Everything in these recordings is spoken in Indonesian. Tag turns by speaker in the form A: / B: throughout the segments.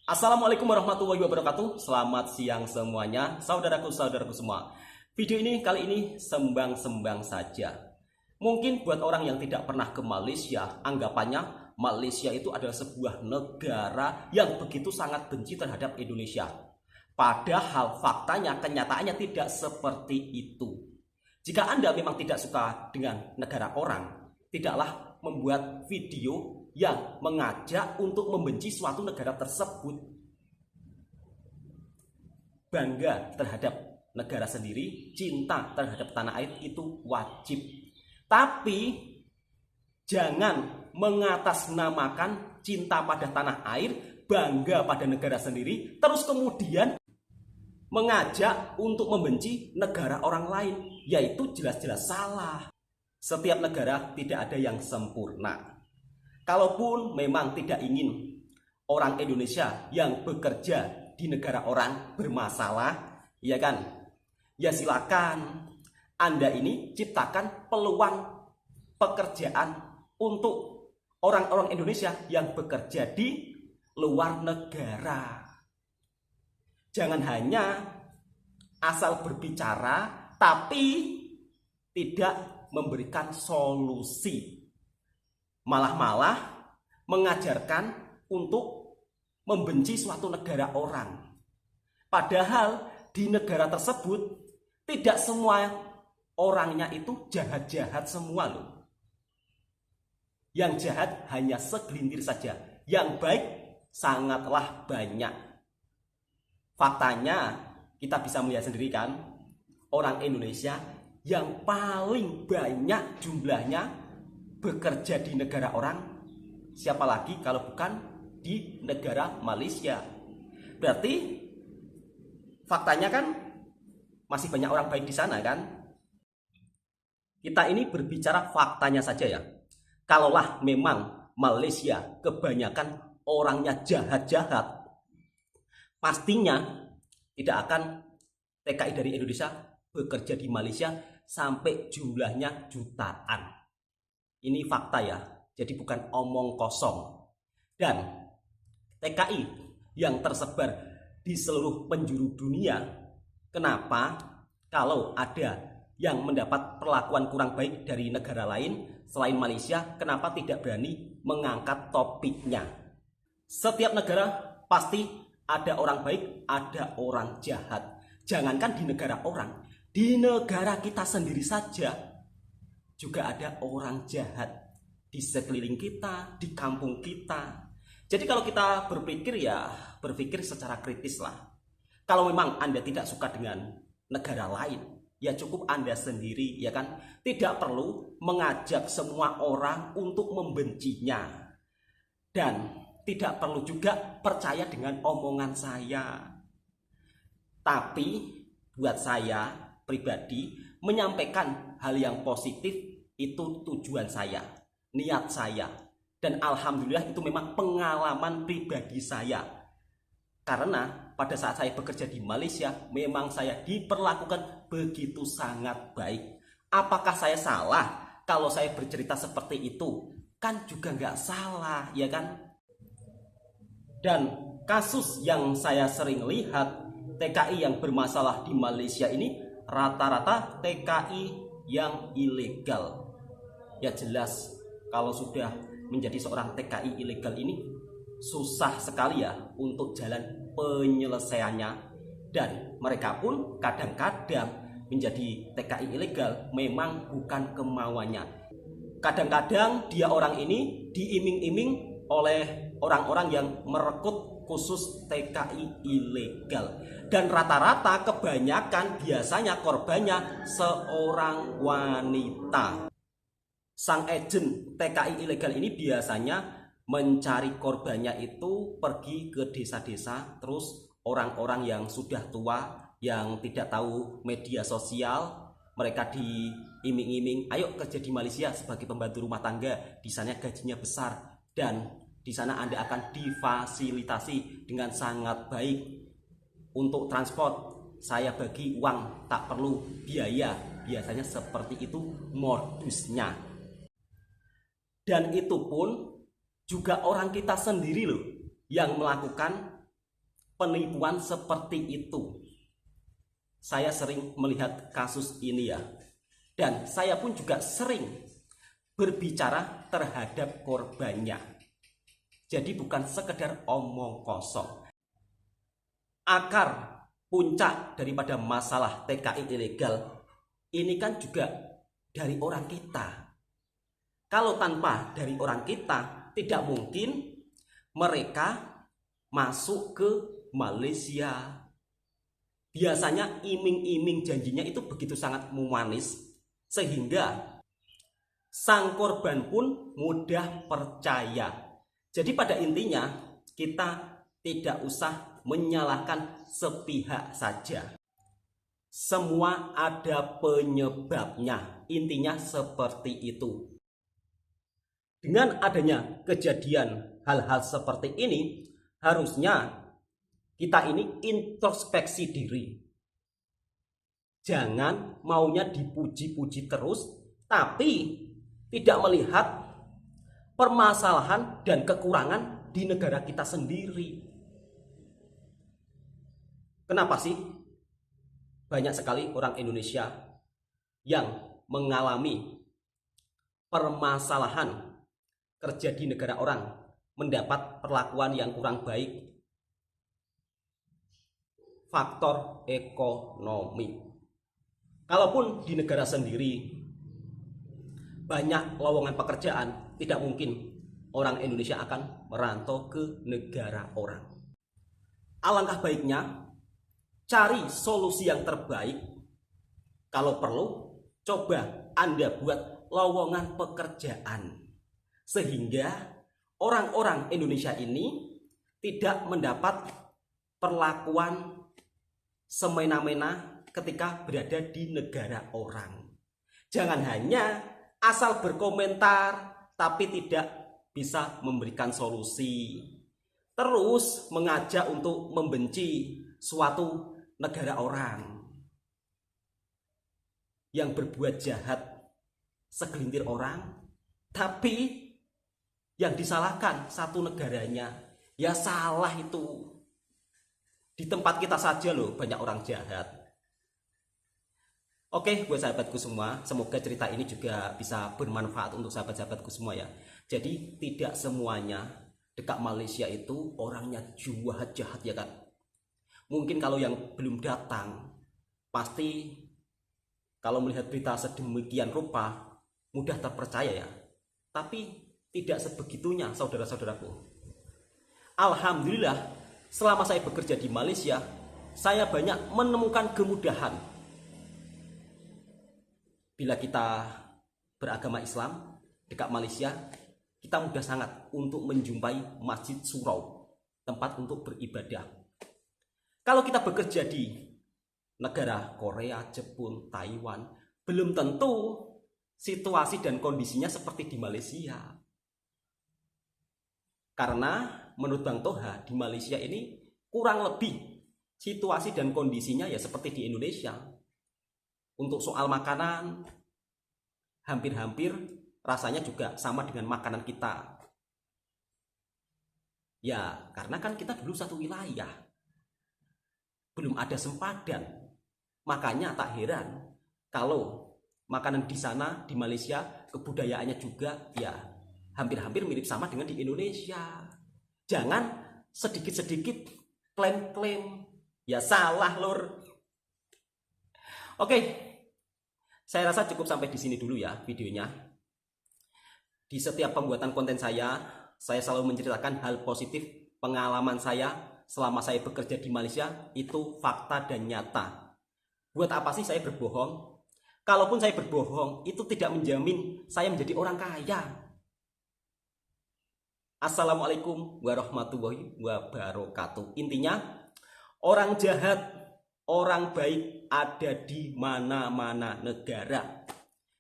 A: Assalamualaikum warahmatullahi wabarakatuh. Selamat siang semuanya, saudaraku-saudaraku semua. Video ini kali ini sembang-sembang saja. Mungkin buat orang yang tidak pernah ke Malaysia, anggapannya Malaysia itu adalah sebuah negara yang begitu sangat benci terhadap Indonesia. Padahal faktanya, kenyataannya tidak seperti itu. Jika Anda memang tidak suka dengan negara orang, tidaklah membuat video yang mengajak untuk membenci suatu negara tersebut. Bangga terhadap negara sendiri, cinta terhadap tanah air itu wajib. Tapi jangan mengatasnamakan cinta pada tanah air, bangga pada negara sendiri, terus kemudian mengajak untuk membenci negara orang lain, yaitu jelas-jelas salah. Setiap negara tidak ada yang sempurna. Kalaupun memang tidak ingin orang Indonesia yang bekerja di negara orang bermasalah, ya kan? Ya silakan Anda ini ciptakan peluang pekerjaan untuk orang-orang Indonesia yang bekerja di luar negara. Jangan hanya asal berbicara tapi tidak memberikan solusi. Malah mengajarkan untuk membenci suatu negara orang. Padahal di negara tersebut tidak semua orangnya itu jahat-jahat semua loh. Yang jahat hanya segelintir saja. Yang baik sangatlah banyak. Faktanya kita bisa melihat sendiri kan, orang Indonesia yang paling banyak jumlahnya bekerja di negara orang, siapa lagi kalau bukan di negara Malaysia. Berarti faktanya kan masih banyak orang baik di sana kan. Kita ini berbicara faktanya saja ya. Kalaulah memang Malaysia kebanyakan orangnya jahat-jahat, pastinya tidak akan TKI dari Indonesia bekerja di Malaysia sampai jumlahnya jutaan. Ini fakta ya, jadi bukan omong kosong. Dan TKI yang tersebar di seluruh penjuru dunia, kenapa kalau ada yang mendapat perlakuan kurang baik dari negara lain selain Malaysia, kenapa tidak berani mengangkat topiknya? Setiap negara pasti ada orang baik, ada orang jahat. Jangankan di negara orang, di negara kita sendiri saja juga ada orang jahat di sekeliling kita, di kampung kita. Jadi kalau kita berpikir ya berpikir secara kritis lah. Kalau memang Anda tidak suka dengan negara lain, ya cukup Anda sendiri, ya kan? Tidak perlu mengajak semua orang untuk membencinya. Dan tidak perlu juga percaya dengan omongan saya. Tapi buat saya pribadi, menyampaikan hal yang positif itu tujuan saya, niat saya. Dan alhamdulillah itu memang pengalaman pribadi saya. Karena pada saat saya bekerja di Malaysia, memang saya diperlakukan begitu sangat baik. Apakah saya salah kalau saya bercerita seperti itu? Kan juga nggak salah, ya kan? Dan kasus yang saya sering lihat, TKI yang bermasalah di Malaysia ini rata-rata TKI yang ilegal. Ya jelas kalau sudah menjadi seorang TKI ilegal ini susah sekali ya untuk jalan penyelesaiannya. Dan mereka pun kadang-kadang menjadi TKI ilegal memang bukan kemauannya. Kadang-kadang dia orang ini diiming-iming oleh orang-orang yang merekrut khusus TKI ilegal. Dan rata-rata kebanyakan biasanya korbannya seorang wanita. Sang agen TKI ilegal ini biasanya mencari korbannya itu pergi ke desa-desa, terus orang-orang yang sudah tua, yang tidak tahu media sosial, mereka diiming-iming, ayo kerja di Malaysia sebagai pembantu rumah tangga, di sana gajinya besar, dan di sana Anda akan difasilitasi dengan sangat baik. Untuk transport, saya bagi uang, tak perlu biaya. Biasanya seperti itu modusnya. Dan itu pun juga orang kita sendiri loh yang melakukan penipuan seperti itu. Saya sering melihat kasus ini ya. Dan saya pun juga sering berbicara terhadap korbannya. Jadi bukan sekedar omong kosong. Akar puncak daripada masalah TKI ilegal ini kan juga dari orang kita. Kalau tanpa dari orang kita, tidak mungkin mereka masuk ke Malaysia. Biasanya iming-iming janjinya itu begitu sangat manis, sehingga sang korban pun mudah percaya. Jadi pada intinya kita tidak usah menyalahkan sepihak saja. Semua ada penyebabnya. Intinya seperti itu. Dengan adanya kejadian hal-hal seperti ini, harusnya kita ini introspeksi diri. Jangan maunya dipuji-puji terus, tapi tidak melihat permasalahan dan kekurangan di negara kita sendiri. Kenapa sih banyak sekali orang Indonesia yang mengalami permasalahan kerja di negara orang, mendapat perlakuan yang kurang baik? Faktor ekonomi. Kalaupun di negara sendiri banyak lowongan pekerjaan, tidak mungkin orang Indonesia akan merantau ke negara orang. Alangkah baiknya cari solusi yang terbaik. Kalau perlu, coba Anda buat lowongan pekerjaan, sehingga orang-orang Indonesia ini tidak mendapat perlakuan semena-mena ketika berada di negara orang. Jangan hanya asal berkomentar tapi tidak bisa memberikan solusi. Terus mengajak untuk membenci suatu negara orang yang berbuat jahat segelintir orang, tapi yang disalahkan satu negaranya. Ya salah itu. Di tempat kita saja loh banyak orang jahat. Oke, buat sahabatku semua, semoga cerita ini juga bisa bermanfaat untuk sahabat-sahabatku semua ya. Jadi tidak semuanya dekat Malaysia itu orangnya jahat-jahat ya kan. Mungkin kalau yang belum datang, pasti kalau melihat berita sedemikian rupa mudah terpercaya ya. Tapi tidak sebegitunya saudara-saudaraku. Alhamdulillah, selama saya bekerja di Malaysia, saya banyak menemukan kemudahan. Bila kita beragama Islam dekat Malaysia, kita mudah sangat untuk menjumpai Masjid Surau, tempat untuk beribadah. Kalau kita bekerja di negara Korea, Jepun, Taiwan, belum tentu situasi dan kondisinya seperti di Malaysia. Karena menurut Bang Toha, di Malaysia ini kurang lebih situasi dan kondisinya ya seperti di Indonesia. Untuk soal makanan, hampir-hampir rasanya juga sama dengan makanan kita. Ya, karena kan kita dulu satu wilayah. Belum ada sempadan. Makanya tak heran kalau makanan di sana, di Malaysia, kebudayaannya juga ya hampir-hampir mirip sama dengan di Indonesia. Jangan sedikit-sedikit klaim-klaim. Ya salah lur. Oke, saya rasa cukup sampai di sini dulu ya videonya. Di setiap pembuatan konten saya selalu menceritakan hal positif pengalaman saya selama saya bekerja di Malaysia. Itu fakta dan nyata. Buat apa sih saya berbohong? Kalaupun saya berbohong, itu tidak menjamin saya menjadi orang kaya. Assalamualaikum warahmatullahi wabarakatuh. Intinya, orang jahat, orang baik ada di mana-mana negara.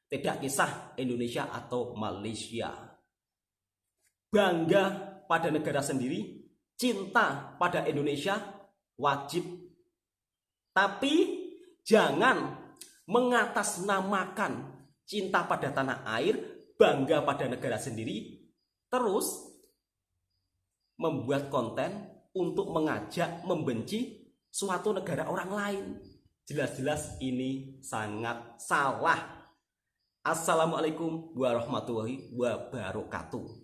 A: Tidak kisah Indonesia atau Malaysia. Bangga pada negara sendiri, cinta pada Indonesia wajib. Tapi jangan mengatasnamakan cinta pada tanah air, bangga pada negara sendiri, terus membuat konten untuk mengajak membenci suatu negara orang lain. Jelas-jelas ini sangat salah. Assalamualaikum warahmatullahi wabarakatuh.